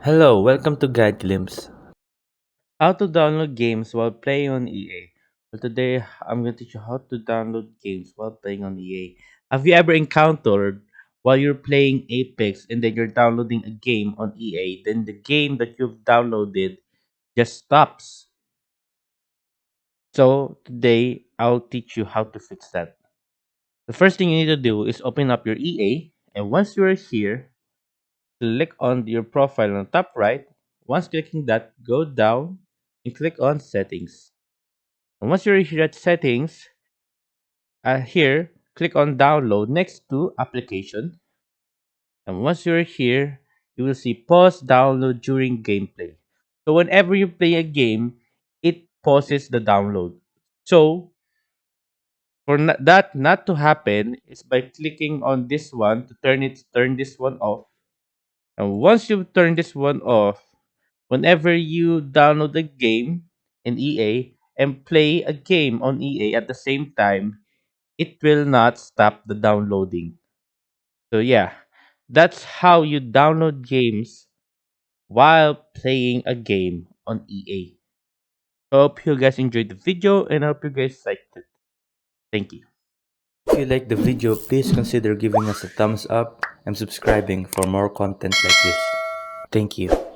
Hello, welcome to Guide Glimpse. How to download games while playing on EA. Well, today I'm going to teach you how to download games while playing on EA. Have you ever encountered while you're playing Apex and then you're downloading a game on EA, then the game that you've downloaded just stops? So today I'll teach you how to fix that. The first thing you need to do is open up your EA, and once you're here, click on your profile on the top right. Once clicking that, go down and click on settings. And once you're here at settings, here, click on download next to application. And once you're here, you will see pause download during gameplay. So whenever you play a game, it pauses the download. So for that not to happen is by clicking on this one to turn this one off. And once you turn this one off, whenever you download a game in EA and play a game on EA at the same time, it will not stop the downloading. So yeah, that's how you download games while playing a game on EA. Hope you guys enjoyed the video and hope you guys liked it. Thank you. If you like the video, please consider giving us a thumbs up and subscribing for more content like this. Thank you.